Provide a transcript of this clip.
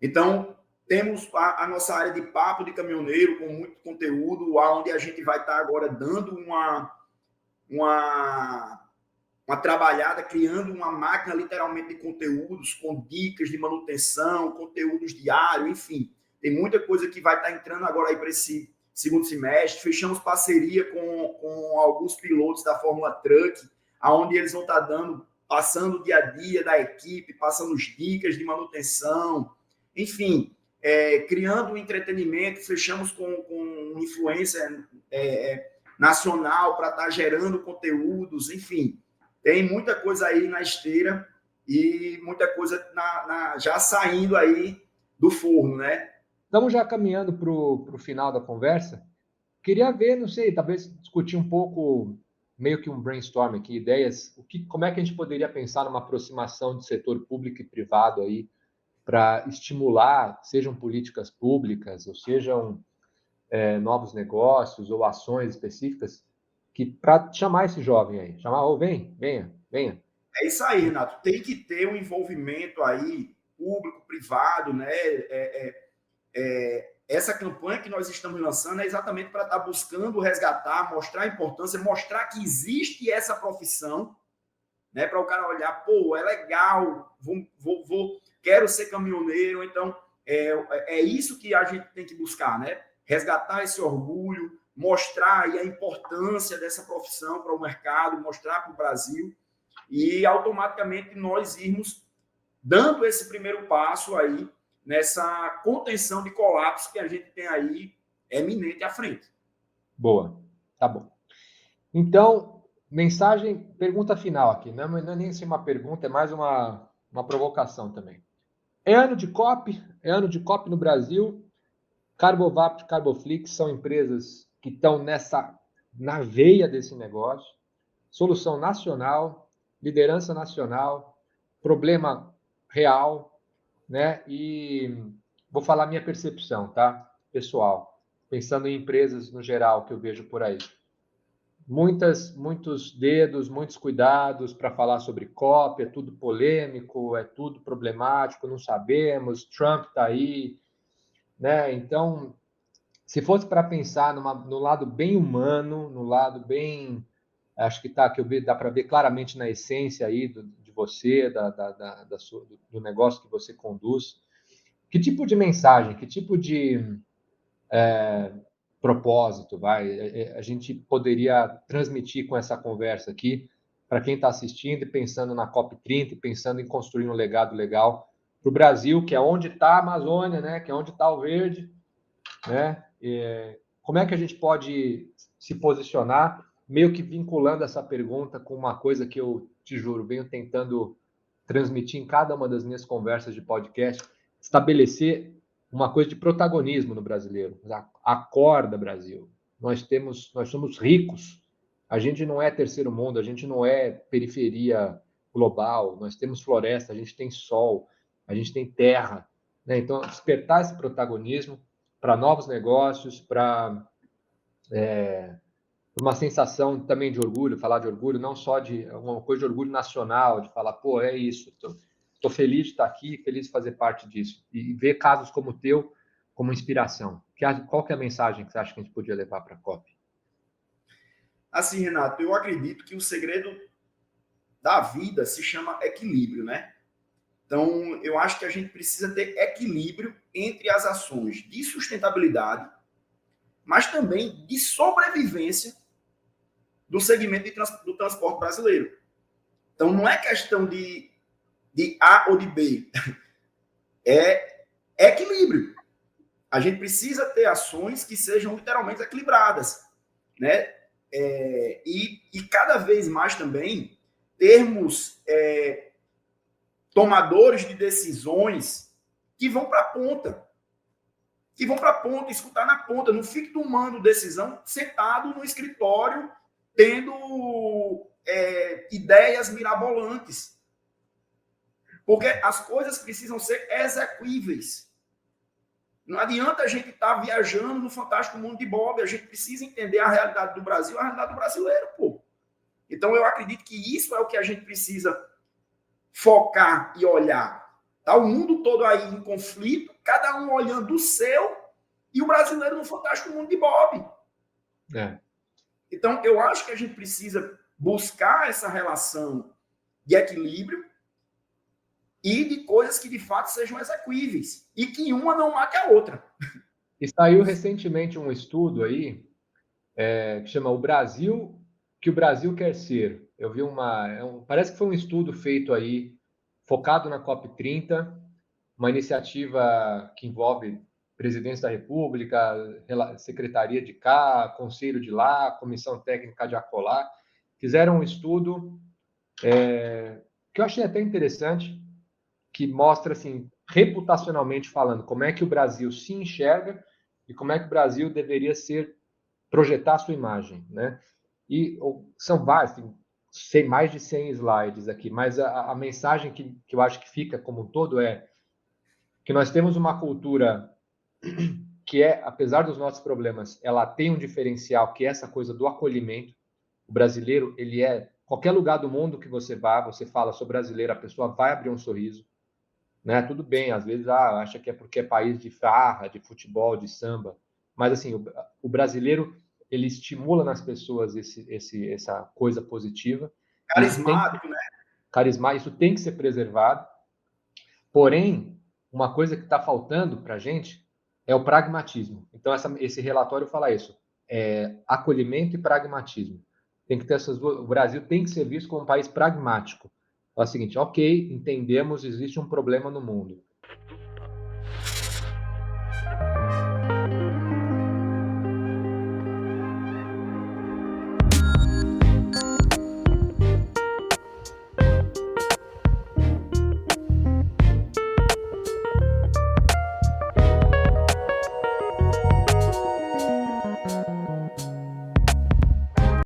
Então, temos a nossa área de papo de caminhoneiro com muito conteúdo, onde a gente vai estar agora dando uma trabalhada, criando uma máquina literalmente de conteúdos, com dicas de manutenção, conteúdos diários, enfim. Tem muita coisa que vai estar entrando agora aí para esse segundo semestre. Fechamos parceria com alguns pilotos da Fórmula Truck, onde eles vão estar passando o dia a dia da equipe, passando as dicas de manutenção, enfim, criando um entretenimento. Fechamos com influência nacional para estar gerando conteúdos, enfim. Tem muita coisa aí na esteira e muita coisa já saindo aí do forno, né? Estamos já caminhando para o final da conversa. Queria ver, não sei, talvez discutir um pouco, meio que um brainstorm aqui, ideias, como é que a gente poderia pensar numa aproximação de setor público e privado aí para estimular, sejam políticas públicas, ou sejam novos negócios ou ações específicas, para chamar esse jovem aí, chamar, venha. É isso aí, Renato. Tem que ter um envolvimento aí público, privado, né? Essa campanha que nós estamos lançando é exatamente para estar buscando resgatar, mostrar a importância, mostrar que existe essa profissão, né? Para o cara olhar, pô, é legal, quero ser caminhoneiro. Então, é isso que a gente tem que buscar, né? Resgatar esse orgulho, mostrar aí a importância dessa profissão para o mercado, mostrar para o Brasil, e automaticamente nós irmos dando esse primeiro passo aí nessa contenção de colapso que a gente tem aí eminente à frente. Boa, tá bom. Então, pergunta final aqui. Não é nem uma pergunta, é mais uma provocação também. É ano de COP no Brasil. Carbovap e Carboflix são empresas que estão na veia desse negócio. Solução nacional, liderança nacional, problema real, né? E vou falar minha percepção, tá? Pessoal, pensando em empresas no geral que eu vejo por aí. Muitos dedos, muitos cuidados para falar sobre COP, é tudo polêmico, é tudo problemático, não sabemos, Trump está aí, né? Então, se fosse para pensar no lado bem humano, no lado bem, acho que dá para ver claramente na essência aí de você, do negócio que você conduz, que tipo de mensagem, que tipo de propósito a gente poderia transmitir com essa conversa aqui para quem está assistindo e pensando na COP30 e pensando em construir um legado legal para o Brasil, que é onde está a Amazônia, né? Que é onde está o verde, né? Como é que a gente pode se posicionar, meio que vinculando essa pergunta com uma coisa que eu, te juro, venho tentando transmitir em cada uma das minhas conversas de podcast, estabelecer uma coisa de protagonismo no brasileiro. Acorda, Brasil. Nós somos ricos. A gente não é terceiro mundo, a gente não é periferia global. Nós temos floresta, a gente tem sol, a gente tem terra, né? Então, despertar esse protagonismo para novos negócios, para uma sensação também de orgulho, falar de orgulho, não só de uma coisa de orgulho nacional, de falar, pô, é isso, estou feliz de estar aqui, feliz de fazer parte disso, e ver casos como o teu como inspiração. Qual que é a mensagem que você acha que a gente podia levar para a COP? Assim, Renato, eu acredito que o segredo da vida se chama equilíbrio, né? Então, eu acho que a gente precisa ter equilíbrio entre as ações de sustentabilidade, mas também de sobrevivência do segmento do transporte brasileiro. Então, não é questão de A ou de B, é equilíbrio. A gente precisa ter ações que sejam literalmente equilibradas, né? E cada vez mais também termos tomadores de decisões que vão para a ponta, escutar na ponta, não fique tomando decisão sentado no escritório, tendo ideias mirabolantes. Porque as coisas precisam ser execuíveis. Não adianta a gente estar viajando no fantástico mundo de Bob, a gente precisa entender a realidade do Brasil, a realidade do brasileiro, pô. Então, eu acredito que isso é o que a gente precisa focar e olhar. Tá o mundo todo aí em conflito, cada um olhando o seu, e o brasileiro no fantástico mundo de Bob. É. Então, eu acho que a gente precisa buscar essa relação de equilíbrio e de coisas que de fato sejam execuíveis e que uma não mate a outra. E saiu recentemente um estudo aí que chama O Brasil, que o Brasil quer ser. Eu vi parece que foi um estudo feito aí focado na COP30, uma iniciativa que envolve Presidência da República, Secretaria de cá, Conselho de lá, Comissão Técnica de acolá. Fizeram um estudo que eu achei até interessante, que mostra, assim, reputacionalmente falando, como é que o Brasil se enxerga e como é que o Brasil deveria projetar a sua imagem, né? E são vários, sei mais de 100 slides aqui, mas a mensagem que eu acho que fica como um todo é que nós temos uma cultura que apesar dos nossos problemas, ela tem um diferencial, que é essa coisa do acolhimento. O brasileiro, qualquer lugar do mundo que você vá, você fala, sou brasileiro, a pessoa vai abrir um sorriso, né? Tudo bem, às vezes acha que é porque é país de farra, de futebol, de samba, mas assim, o brasileiro, ele estimula nas pessoas essa coisa positiva. Carismático, né? Isso tem que ser preservado. Porém, uma coisa que está faltando para a gente é o pragmatismo. Então, esse relatório fala isso: acolhimento e pragmatismo. Tem que ter essas duas. O Brasil tem que ser visto como um país pragmático. É o seguinte: ok, entendemos, existe um problema no mundo.